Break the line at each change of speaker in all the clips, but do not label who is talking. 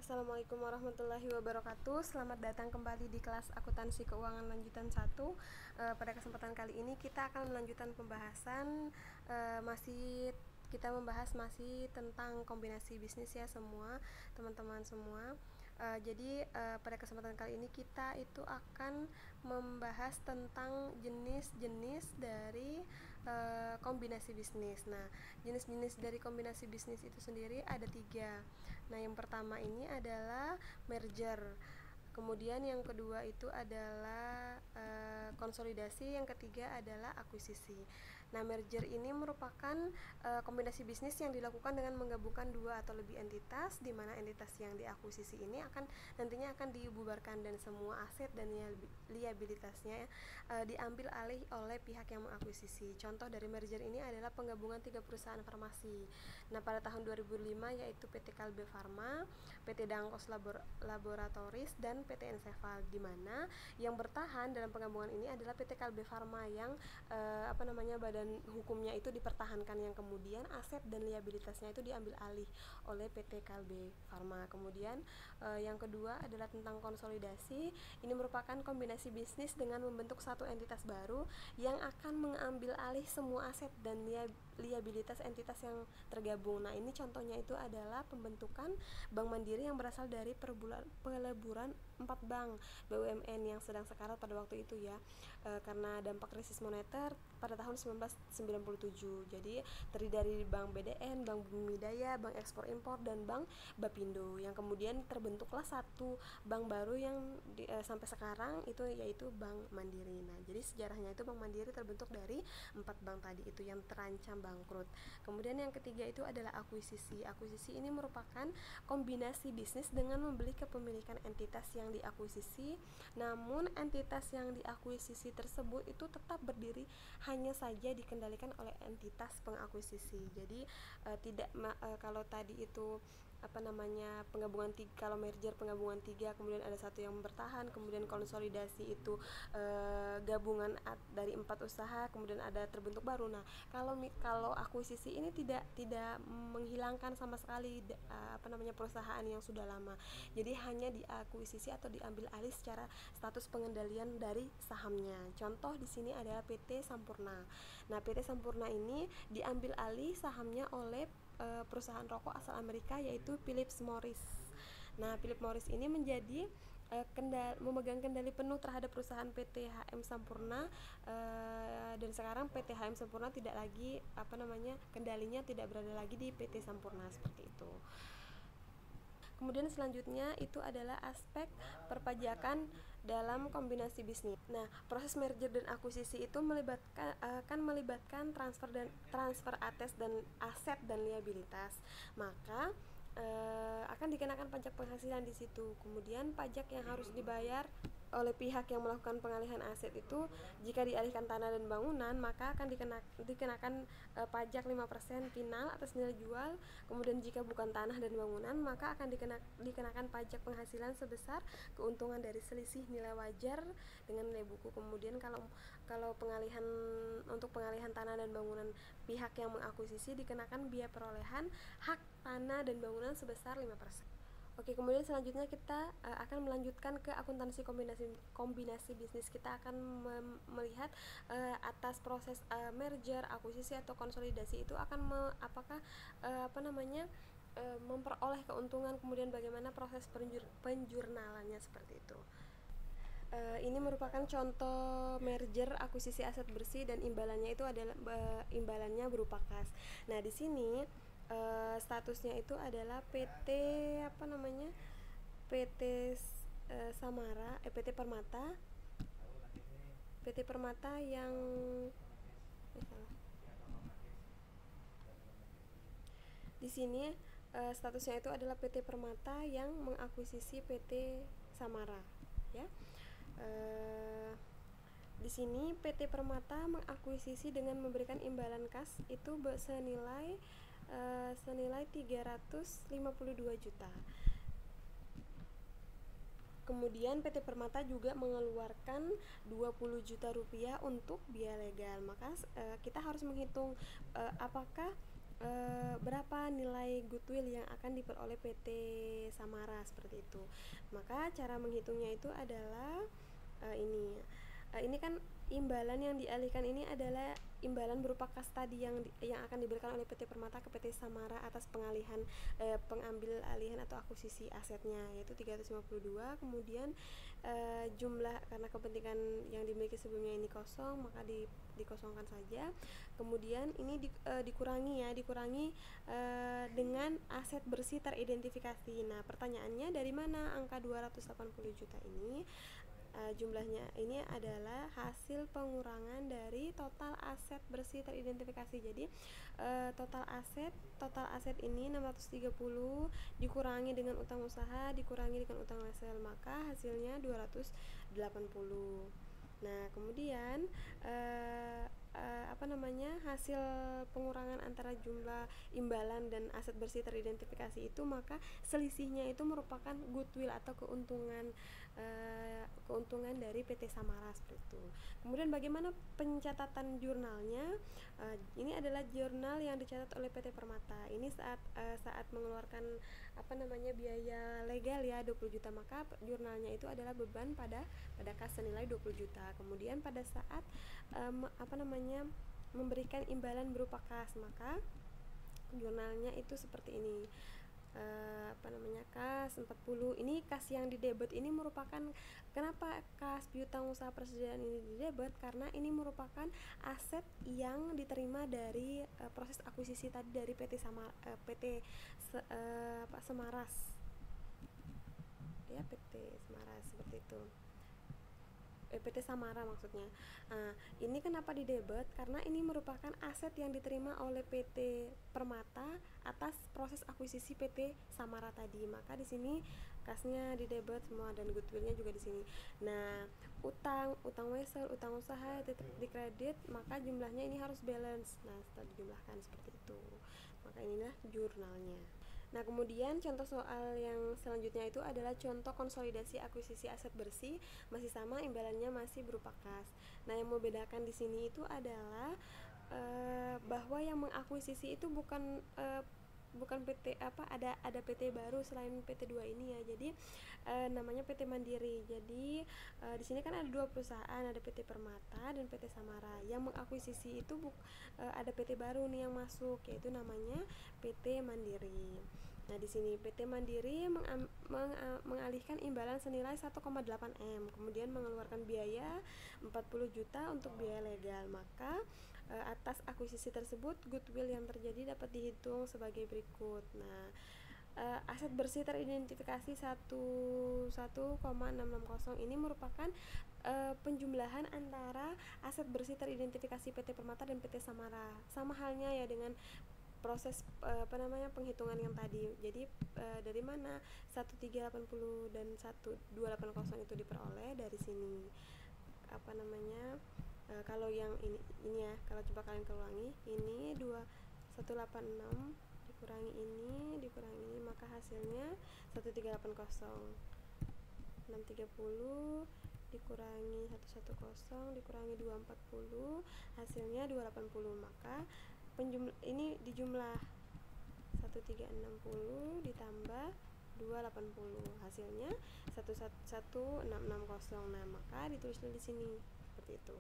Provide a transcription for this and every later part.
Assalamualaikum warahmatullahi wabarakatuh. Selamat datang kembali di kelas akuntansi keuangan lanjutan 1. Pada kesempatan kali ini kita akan melanjutkan pembahasan kita membahas masih tentang kombinasi bisnis ya semua teman-teman semua. Pada kesempatan kali ini kita itu akan membahas tentang jenis-jenis dari kombinasi bisnis. Nah, jenis-jenis dari kombinasi bisnis itu sendiri ada 3. Nah, yang pertama ini adalah merger. Kemudian yang kedua itu adalah konsolidasi, yang ketiga adalah akuisisi. Nah, merger ini merupakan kombinasi bisnis yang dilakukan dengan menggabungkan 2 atau lebih entitas, di mana entitas yang diakuisisi ini nantinya akan dibubarkan dan semua aset dan liabilitasnya diambil alih oleh pihak yang mengakuisisi. Contoh dari merger ini adalah penggabungan 3 perusahaan farmasi. Nah, pada tahun 2005 yaitu PT Kalbe Farma, PT Dangkos Laboratoris, dan PT Ensefal, di mana yang bertahan dalam penggabungan ini adalah PT Kalbe Farma yang badan hukumnya itu dipertahankan, yang kemudian aset dan liabilitasnya itu diambil alih oleh PT Kalbe Farma. Kemudian yang kedua adalah tentang konsolidasi. Ini merupakan kombinasi bisnis dengan membentuk satu entitas baru yang akan mengambil alih semua aset dan liabilitas entitas yang tergabung. Nah, ini contohnya itu adalah pembentukan Bank Mandiri yang berasal dari peleburan 4 bank BUMN yang sedang sekarat pada waktu itu ya, karena dampak krisis moneter pada tahun 1997. Jadi terdiri dari Bank BDN, Bank Bumi Daya, Bank Ekspor Impor, dan Bank Bapindo, yang kemudian terbentuklah satu bank baru yang sampai sekarang itu yaitu Bank Mandiri. Nah, jadi sejarahnya itu Bank Mandiri terbentuk dari 4 bank tadi itu yang terancam bangkrut. Kemudian yang ketiga itu adalah akuisisi. Akuisisi ini merupakan kombinasi bisnis dengan membeli kepemilikan entitas yang diakuisisi, namun entitas yang diakuisisi tersebut itu tetap berdiri hanya saja dikendalikan oleh entitas pengakuisisi. Jadi kalau tadi itu penggabungan 3, kalau merger penggabungan 3, kemudian ada satu yang bertahan, kemudian konsolidasi itu gabungan dari 4 usaha, kemudian ada terbentuk baru. Nah, kalau akuisisi ini tidak menghilangkan sama sekali perusahaan yang sudah lama. Jadi hanya diakuisisi atau diambil alih secara status pengendalian dari sahamnya. Contoh di sini adalah PT Sampurna. Nah, PT Sampurna ini diambil alih sahamnya oleh perusahaan rokok asal Amerika yaitu Philip Morris. Nah, Philip Morris ini menjadi memegang kendali penuh terhadap perusahaan PT HM Sampurna, dan sekarang PT HM Sampurna tidak lagi kendalinya tidak berada lagi di PT Sampurna seperti itu. Kemudian selanjutnya itu adalah aspek perpajakan dalam kombinasi bisnis. Nah, proses merger dan akuisisi itu akan melibatkan transfer aset dan liabilitas. Maka akan dikenakan pajak penghasilan di situ. Kemudian pajak yang harus dibayar oleh pihak yang melakukan pengalihan aset itu, jika dialihkan tanah dan bangunan, maka akan dikenakan pajak 5% final atas nilai jual. Kemudian jika bukan tanah dan bangunan, maka akan dikenakan pajak penghasilan sebesar keuntungan dari selisih nilai wajar dengan nilai buku. Kemudian kalau untuk pengalihan tanah dan bangunan, pihak yang mengakuisisi dikenakan biaya perolehan hak tanah dan bangunan sebesar 5%. Oke, kemudian selanjutnya kita akan melanjutkan ke akuntansi kombinasi bisnis. Kita akan melihat atas proses merger, akuisisi atau konsolidasi itu akan memperoleh keuntungan, kemudian bagaimana proses penjurnalannya seperti itu. Ini merupakan contoh merger akuisisi aset bersih dan imbalannya itu adalah imbalannya berupa kas. Nah, di sini statusnya itu adalah PT PT Permata yang di sini statusnya itu adalah PT Permata yang mengakuisisi PT Samara ya. Di sini PT Permata mengakuisisi dengan memberikan imbalan kas itu senilai 352 juta. Kemudian PT Permata juga mengeluarkan 20 juta rupiah untuk biaya legal. Maka kita harus menghitung apakah berapa nilai goodwill yang akan diperoleh PT Samara seperti itu. Maka cara menghitungnya itu adalah ini kan imbalan yang dialihkan ini adalah imbalan berupa kas tadi yang akan diberikan oleh PT Permata ke PT Samara atas pengambil alihan atau akuisisi asetnya, yaitu 352. Kemudian jumlah, karena kepentingan yang dimiliki sebelumnya ini kosong, maka dikosongkan saja. Kemudian ini dikurangi dengan aset bersih teridentifikasi. Nah, pertanyaannya dari mana angka 280 juta ini? Jumlahnya ini adalah hasil pengurangan dari total aset bersih teridentifikasi. Jadi total aset ini 630 dikurangi dengan utang usaha dikurangi dengan utang wesel, maka hasilnya 280. Nah, kemudian hasil pengurangan antara jumlah imbalan dan aset bersih teridentifikasi itu, maka selisihnya itu merupakan goodwill atau keuntungan dari PT Samara seperti itu. Kemudian bagaimana pencatatan jurnalnya? Ini adalah jurnal yang dicatat oleh PT Permata. Ini saat mengeluarkan biaya legal ya 20 juta, maka jurnalnya itu adalah beban pada kas senilai 20 juta. Kemudian pada saat memberikan imbalan berupa kas, maka jurnalnya itu seperti ini. Kas 40. Ini kas yang didebet ini merupakan, kenapa kas piutang usaha persediaan ini didebet? Karena ini merupakan aset yang diterima dari proses akuisisi tadi dari Semaras. Ya, PT Semaras seperti itu. PT Samara maksudnya. Ini kenapa didebet? Karena ini merupakan aset yang diterima oleh PT Permata atas proses akuisisi PT Samara tadi. Maka di sini kasnya didebet semua dan goodwillnya juga di sini. Nah, utang wesel, utang usaha di kredit, maka jumlahnya ini harus balance. Nah, setelah dijumlahkan seperti itu, maka inilah jurnalnya. Nah, kemudian contoh soal yang selanjutnya itu adalah contoh konsolidasi akuisisi aset bersih, masih sama imbalannya masih berupa kas. Nah, yang membedakan di sini itu adalah bahwa yang mengakuisisi itu bukan PT ada PT baru selain PT 2 ini ya. Jadi namanya PT Mandiri. Jadi di sini kan ada dua perusahaan, ada PT Permata dan PT Samara. Yang mengakuisisi itu ada PT baru nih yang masuk, yaitu namanya PT Mandiri. Nah, di sini PT Mandiri mengalihkan imbalan senilai 1,8 M, kemudian mengeluarkan biaya 40 juta untuk biaya legal. Maka atas akuisisi tersebut, goodwill yang terjadi dapat dihitung sebagai berikut. Nah, aset bersih teridentifikasi 1,660 ini merupakan penjumlahan antara aset bersih teridentifikasi PT Permata dan PT Samara. Sama halnya ya dengan proses penghitungan yang tadi. Jadi dari mana 1380 dan 1280 itu diperoleh? Dari sini. Kalau yang ini ya, kalau coba kalian ulangi, ini 2186 dikurangi ini, maka hasilnya 1380. 630 dikurangi 110 dikurangi 240, hasilnya 280. Maka ini dijumlah 1360 ditambah 280, hasilnya 11660. Nah, maka ditulisnya di sini seperti itu.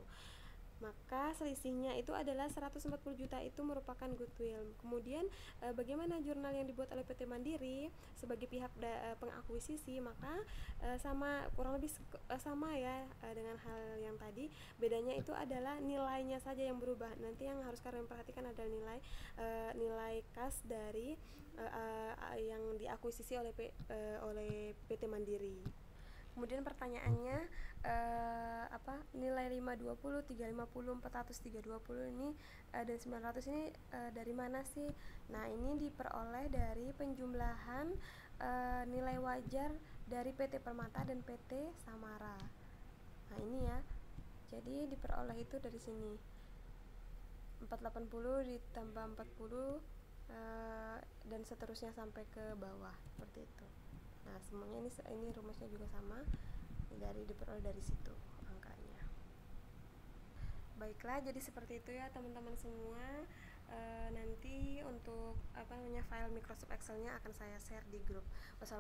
Maka selisihnya itu adalah 140 juta, itu merupakan goodwill. Kemudian bagaimana jurnal yang dibuat oleh PT Mandiri sebagai pihak pengakuisisi? Maka kurang lebih sama ya dengan hal yang tadi. Bedanya itu adalah nilainya saja yang berubah. Nanti yang harus kalian perhatikan adalah nilai kas dari yang diakuisisi oleh PT Mandiri. Kemudian pertanyaannya nilai 520, 350, 400, 320 ini dan 900 ini dari mana sih? Nah, ini diperoleh dari penjumlahan nilai wajar dari PT Permata dan PT Samara. Nah, ini ya. Jadi diperoleh itu dari sini. 480 ditambah 40 dan seterusnya sampai ke bawah seperti itu. Nah, semuanya ini rumusnya juga sama, diperoleh dari situ angkanya. Baiklah, jadi seperti itu ya teman-teman semua. Nanti untuk file Microsoft Excelnya akan saya share di grup. Wassalamualaikum